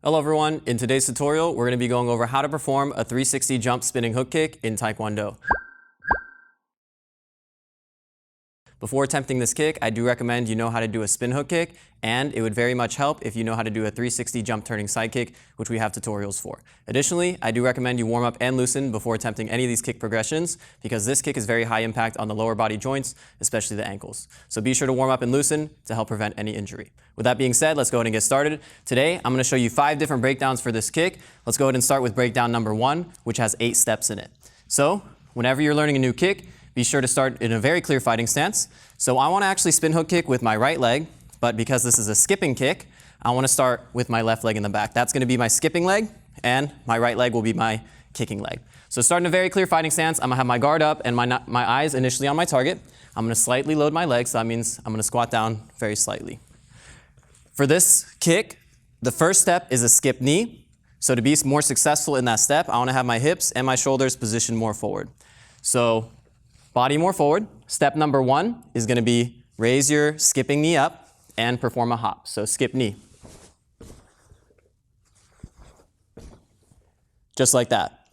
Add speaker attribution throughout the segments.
Speaker 1: Hello everyone, in today's tutorial we're going to be going over how to perform a 360 jump spinning hook kick in Taekwondo. Before attempting this kick, I do recommend you know how to do a spin hook kick, and it would very much help if you know how to do a 360 jump turning side kick, which we have tutorials for. Additionally, I do recommend you warm up and loosen before attempting any of these kick progressions, because this kick is very high impact on the lower body joints, especially the ankles. So be sure to warm up and loosen to help prevent any injury. With that being said, let's go ahead and get started. Today, I'm going to show you 5 different breakdowns for this kick. Let's go ahead and start with breakdown number 1, which has 8 steps in it. So, whenever you're learning a new kick, be sure to start in a very clear fighting stance. So I want to actually spin hook kick with my right leg, but because this is a skipping kick, I want to start with my left leg in the back. That's going to be my skipping leg, and my right leg will be my kicking leg. So start in a very clear fighting stance. I'm going to have my guard up and my eyes initially on my target. I'm going to slightly load my legs, so that means I'm going to squat down very slightly. For this kick, the first step is a skip knee. So to be more successful in that step, I want to have my hips and my shoulders positioned more forward. So body more forward. Step number 1 is going to be raise your skipping knee up and perform a hop. So skip knee. Just like that.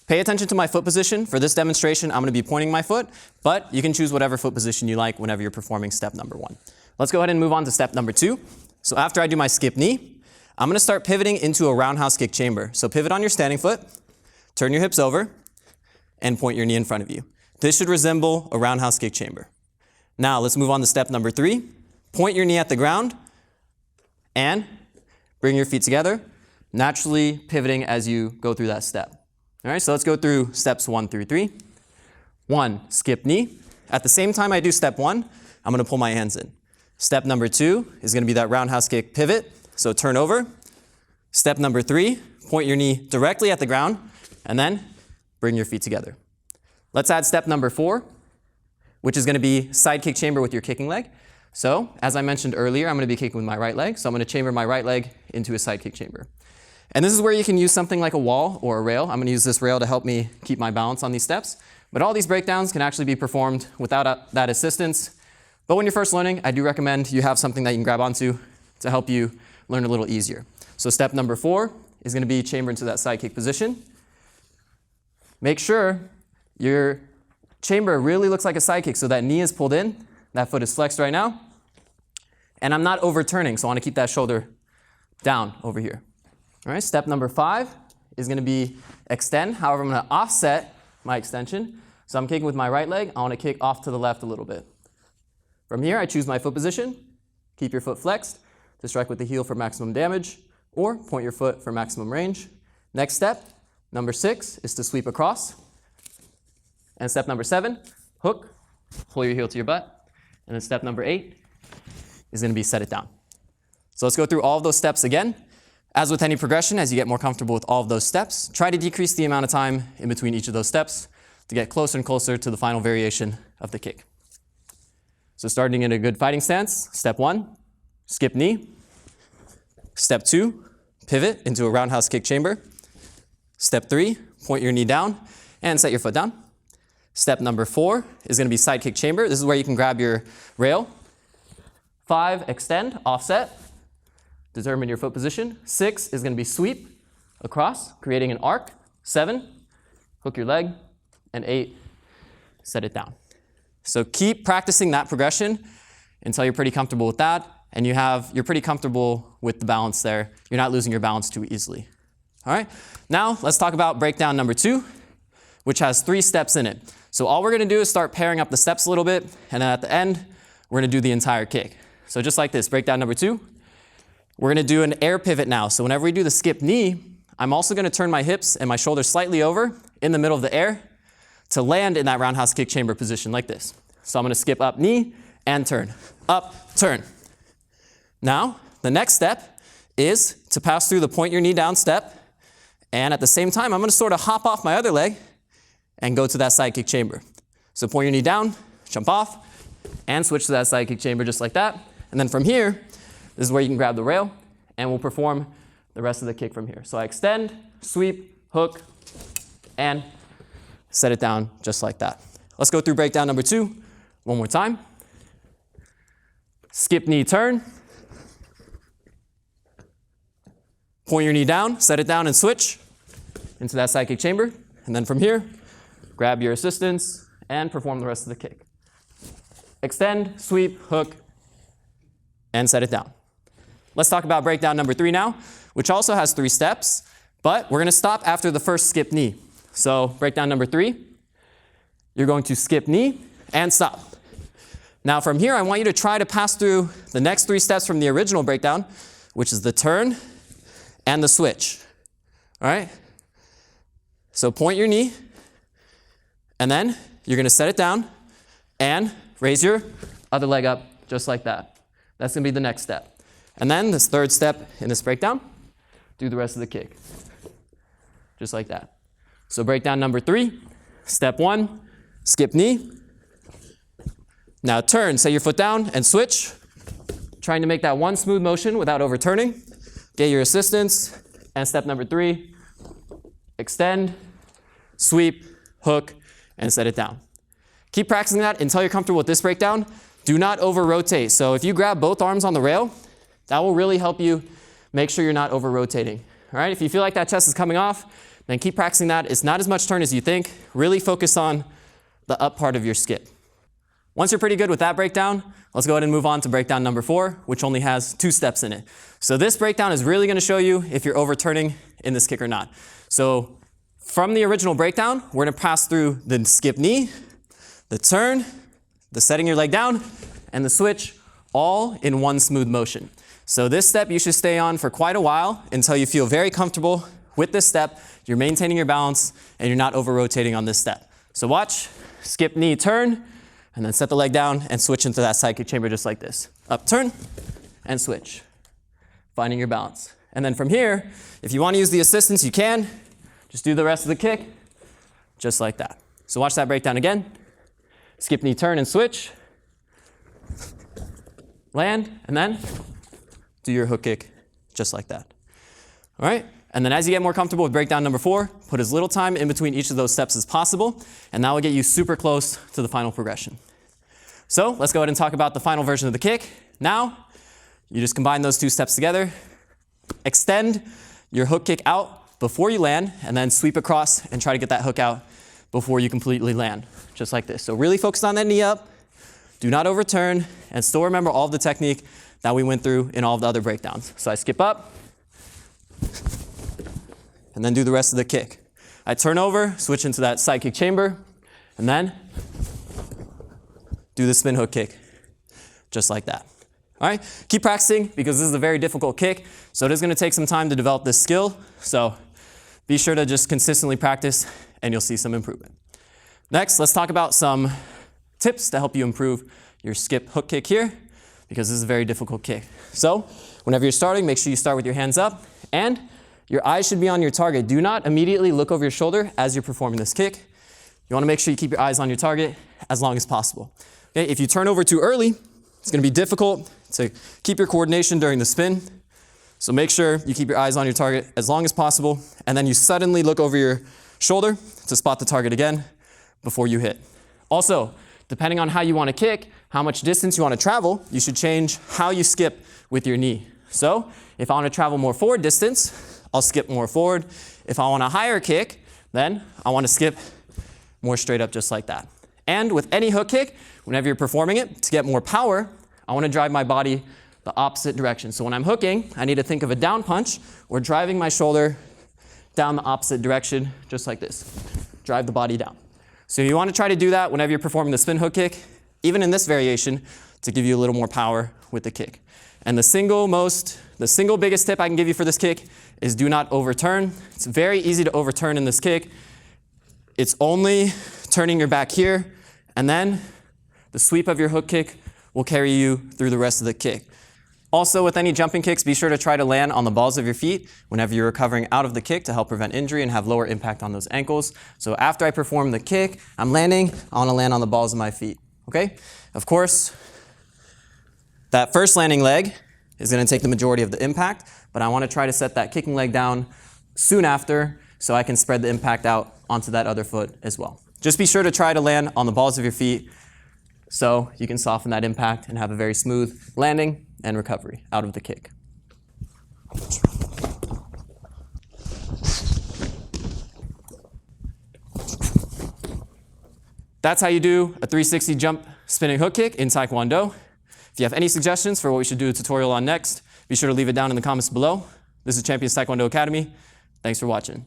Speaker 1: Pay attention to my foot position. For this demonstration, I'm going to be pointing my foot, but you can choose whatever foot position you like whenever you're performing step number 1. Let's go ahead and move on to step number 2. So after I do my skip knee, I'm going to start pivoting into a roundhouse kick chamber. So pivot on your standing foot, turn your hips over, and point your knee in front of you. This should resemble a roundhouse kick chamber. Now let's move on to step number 3. Point your knee at the ground and bring your feet together, naturally pivoting as you go through that step. All right, so let's go through steps 1 through 3. 1, skip knee. At the same time I do step 1, I'm going to pull my hands in. Step number 2 is going to be that roundhouse kick pivot, so turn over. Step number 3, point your knee directly at the ground, and then bring your feet together. Let's add step number 4, which is going to be side kick chamber with your kicking leg. So, as I mentioned earlier, I'm going to be kicking with my right leg, so I'm going to chamber my right leg into a side kick chamber. And this is where you can use something like a wall or a rail. I'm going to use this rail to help me keep my balance on these steps. But all these breakdowns can actually be performed without that assistance. But when you're first learning, I do recommend you have something that you can grab onto to help you learn a little easier. So step number 4 is going to be chamber into that side kick position. Make sure your chamber really looks like a side kick, so that knee is pulled in, that foot is flexed right now, and I'm not overturning, so I want to keep that shoulder down over here. All right, step number 5 is going to be extend. However, I'm going to offset my extension. So I'm kicking with my right leg. I want to kick off to the left a little bit. From here, I choose my foot position. Keep your foot flexed to strike with the heel for maximum damage, or point your foot for maximum range. Next step, number 6, is to sweep across. And step number 7, hook, pull your heel to your butt. And then step number 8 is going to be set it down. So let's go through all of those steps again. As with any progression, as you get more comfortable with all of those steps, try to decrease the amount of time in between each of those steps to get closer and closer to the final variation of the kick. So starting in a good fighting stance, step 1, skip knee. Step 2, pivot into a roundhouse kick chamber. Step 3, point your knee down and set your foot down. Step number 4 is going to be side kick chamber. This is where you can grab your rail. 5, extend, offset. Determine your foot position. 6 is going to be sweep across, creating an arc. 7, hook your leg. And 8, set it down. So keep practicing that progression until you're pretty comfortable with that, and you're pretty comfortable with the balance there. You're not losing your balance too easily. All right, now let's talk about breakdown number 2, which has 3 steps in it. So all we're going to do is start pairing up the steps a little bit, and then at the end, we're going to do the entire kick. So just like this, breakdown number 2, we're going to do an air pivot now. So whenever we do the skip knee, I'm also going to turn my hips and my shoulders slightly over in the middle of the air to land in that roundhouse kick chamber position like this. So I'm going to skip up knee and turn, up, turn. Now, the next step is to pass through the point your knee down step, and at the same time, I'm going to sort of hop off my other leg and go to that side kick chamber. So point your knee down, jump off, and switch to that side kick chamber just like that. And then from here, this is where you can grab the rail, and we'll perform the rest of the kick from here. So I extend, sweep, hook, and set it down just like that. Let's go through breakdown number 2 one more time. Skip knee turn. point your knee down, set it down, and switch into that side kick chamber. And then from here, grab your assistance and perform the rest of the kick. Extend, sweep, hook, and set it down. Let's talk about breakdown number 3 now, which also has 3 steps, but we're going to stop after the first skip knee. So breakdown number 3, you're going to skip knee and stop. Now from here, I want you to try to pass through the next 3 steps from the original breakdown, which is the turn and the switch. All right? So point your knee, and then you're going to set it down and raise your other leg up just like that. That's going to be the next step. And then this third step in this breakdown, do the rest of the kick. Just like that. So breakdown number 3, step 1, skip knee. Now turn, set your foot down and switch. Trying to make that one smooth motion without overturning. Get your assistance. And step number 3, extend, sweep, hook, and set it down. Keep practicing that until you're comfortable with this breakdown. Do not over-rotate. So if you grab both arms on the rail, that will really help you make sure you're not over-rotating. All right? If you feel like that chest is coming off, then keep practicing that. It's not as much turn as you think. Really focus on the up part of your skip. Once you're pretty good with that breakdown, let's go ahead and move on to breakdown number 4, which only has 2 steps in it. So this breakdown is really going to show you if you're overturning in this kick or not. So from the original breakdown, we're going to pass through the skip knee, the turn, the setting your leg down, and the switch all in one smooth motion. So this step you should stay on for quite a while until you feel very comfortable with this step. You're maintaining your balance and you're not over-rotating on this step. So watch, skip knee, turn, and then set the leg down and switch into that side kick chamber just like this. Up, turn, and switch. Finding your balance. And then from here, if you want to use the assistance, you can. Just do the rest of the kick just like that. So watch that breakdown again. Skip knee, turn, and switch. Land, and then do your hook kick just like that. All right? And then as you get more comfortable with breakdown number 4, put as little time in between each of those steps as possible, and that will get you super close to the final progression. So let's go ahead and talk about the final version of the kick. Now, you just combine those 2 steps together. Extend your hook kick out before you land, and then sweep across and try to get that hook out before you completely land, just like this. So really focus on that knee up. Do not overturn, and still remember all of the technique that we went through in all of the other breakdowns. So I skip up, and then do the rest of the kick. I turn over, switch into that side kick chamber, and then do the spin hook kick, just like that. All right, keep practicing because this is a very difficult kick, so it is going to take some time to develop this skill. So be sure to just consistently practice, and you'll see some improvement. Next, let's talk about some tips to help you improve your skip hook kick here, because this is a very difficult kick. So whenever you're starting, make sure you start with your hands up, and your eyes should be on your target. Do not immediately look over your shoulder as you're performing this kick. You want to make sure you keep your eyes on your target as long as possible. Okay, if you turn over too early, it's going to be difficult to keep your coordination during the spin. So make sure you keep your eyes on your target as long as possible, and then you suddenly look over your shoulder to spot the target again before you hit. Also, depending on how you want to kick, how much distance you want to travel, you should change how you skip with your knee. So if I want to travel more forward distance, I'll skip more forward. If I want a higher kick, then I want to skip more straight up just like that. And with any hook kick, whenever you're performing it, to get more power, I want to drive my body the opposite direction. So when I'm hooking, I need to think of a down punch or driving my shoulder down the opposite direction just like this. Drive the body down. So you want to try to do that whenever you're performing the spin hook kick, even in this variation, to give you a little more power with the kick. And the single biggest tip I can give you for this kick is do not overturn. It's very easy to overturn in this kick. It's only turning your back here, and then the sweep of your hook kick will carry you through the rest of the kick. Also, with any jumping kicks, be sure to try to land on the balls of your feet whenever you're recovering out of the kick to help prevent injury and have lower impact on those ankles. So after I perform the kick, I'm landing, I want to land on the balls of my feet. Okay? Of course, that first landing leg is going to take the majority of the impact, but I want to try to set that kicking leg down soon after so I can spread the impact out onto that other foot as well. Just be sure to try to land on the balls of your feet so you can soften that impact and have a very smooth landing and recovery out of the kick. That's how you do a 360 jump spinning hook kick in Taekwondo. If you have any suggestions for what we should do a tutorial on next, be sure to leave it down in the comments below. This is Champions Taekwondo Academy. Thanks for watching.